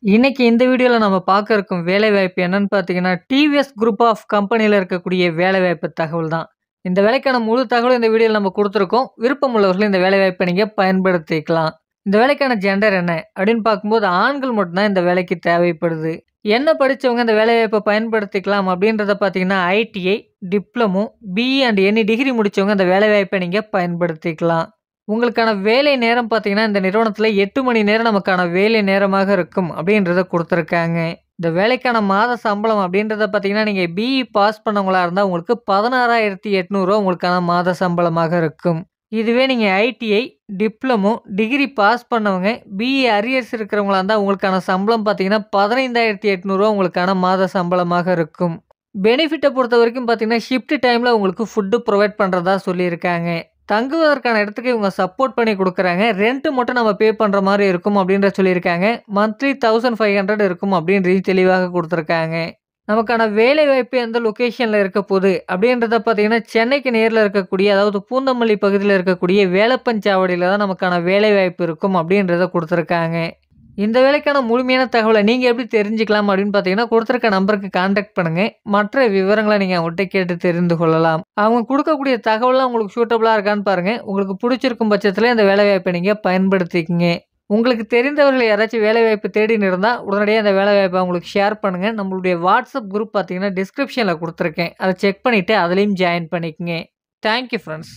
இன்னைக்கு இந்த வீடியோல நம்ம பார்க்க இருக்கும் வேலைவாய்ப்பு என்னன்னு பார்த்தீங்கன்னா, டிவிஎஸ் குரூப் ஆஃப் கம்பெனில இருக்கக்கூடிய வேலைவாய்ப்பு தகவல் தான். இந்த வேலைக்கான முழு தகவலும் இந்த வீடியோல நம்ம குடுத்துருக்கோம். விருப்பம் உள்ளவர்கள் இந்த வேலைவாய்ப்பை நீங்க பயன்படுத்திக்கலாம். இந்த வேலைக்கான ஜெண்டர் என்ன அப்படின்னு பார்க்கும்போது, ஆண்கள் மட்டும் தான் இந்த வேலைக்கு தேவைப்படுது. என்ன படிச்சவங்க இந்த வேலைவாய்ப்பை பயன்படுத்திக்கலாம் அப்படின்றத பார்த்தீங்கன்னா, ITI, diploma, BE and any degree முடிச்சவங்க இந்த வேலைவாய்ப்பை நீங்க பயன்படுத்திக்கலாம். உங்களுக்கான வேலை நேரம் பார்த்தீங்கன்னா, இந்த நிறுவனத்தில 8 மணி நேரம் நமக்கான வேலை நேரமாக இருக்கும் அப்படின்றத குடுத்துருக்காங்க. இந்த வேலைக்கான மாத சம்பளம் அப்படின்றத பார்த்தீங்கன்னா, நீங்க பிஇ பாஸ் பண்ணவங்களா இருந்தா உங்களுக்கு ரூ. 16,800 உங்களுக்கான மாத சம்பளமாக இருக்கும். இதுவே நீங்க ஐடிஐ, டிப்ளமோ, டிகிரி பாஸ் பண்ணவங்க, பிஇ அரியர்ஸ் இருக்கிறவங்களா இருந்தா உங்களுக்கான சம்பளம் பார்த்தீங்கன்னா, ரூ. 15,800 உங்களுக்கான மாத சம்பளமாக இருக்கும். பெனிஃபிட்ட பொறுத்தவரைக்கும் பார்த்தீங்கன்னா, ஷிஃப்ட் டைம்ல உங்களுக்கு ஃபுட் புரொவைட் பண்றதா சொல்லியிருக்காங்க. தங்குவதற்கான இடத்துக்கு இவங்க சப்போர்ட் பண்ணி குடுக்குறாங்க. ரெண்ட் மட்டும் நம்ம பே பண்ற மாரி இருக்கும் அப்படின்ற சொல்லியிருக்காங்க. மந்த்லி 1500 இருக்கும் அப்படின்றதையும் தெளிவாக குடுத்துருக்காங்க. நமக்கான வேலைவாய்ப்பு எந்த லொகேஷன்ல இருக்க போது அப்படின்றத பார்த்தீங்கன்னா, சென்னைக்கு நேர்ல இருக்கக்கூடிய அதாவது பூந்தமல்லி பகுதியில இருக்கக்கூடிய வேலப்பன்சாவடியில தான் நமக்கான வேலைவாய்ப்பு இருக்கும் அப்படின்றத குடுத்துருக்காங்க. இந்த வேலைக்கான முழுமையான தகவல நீங்க எப்படி தெரிஞ்சுக்கலாம் அப்படின்னு பார்த்தீங்கன்னா, குடுத்திருக்க நம்பருக்கு கான்டாக்ட் பண்ணுங்க. மற்ற விவரங்கள நீங்க அவங்கள்ட்ட கேட்டு தெரிந்து கொள்ளலாம். அவங்க குடுக்கக்கூடிய தகவல்லாம் உங்களுக்கு சூட்டபிளா இருக்கான்னு பாருங்க. உங்களுக்கு புடிச்சிருக்கும் பட்சத்தில இந்த வேலைவாய்ப்பை நீங்க பயன்படுத்திக்கங்க. உங்களுக்கு தெரிந்தவர்கள் யாராச்சும் வேலைவாய்ப்பு தேடின்னு இருந்தா, உடனடியா அந்த வேலைவாய்ப்ப அவங்களுக்கு ஷேர் பண்ணுங்க. நம்மளுடைய வாட்ஸ்அப் குரூப் பார்த்தீங்கன்னா, டிஸ்கிரிப்ஷன்ல குடுத்துருக்கேன். அத செக் பண்ணிட்டு அதிலயும் ஜாயின் பண்ணிக்கங்க. Thank you friends.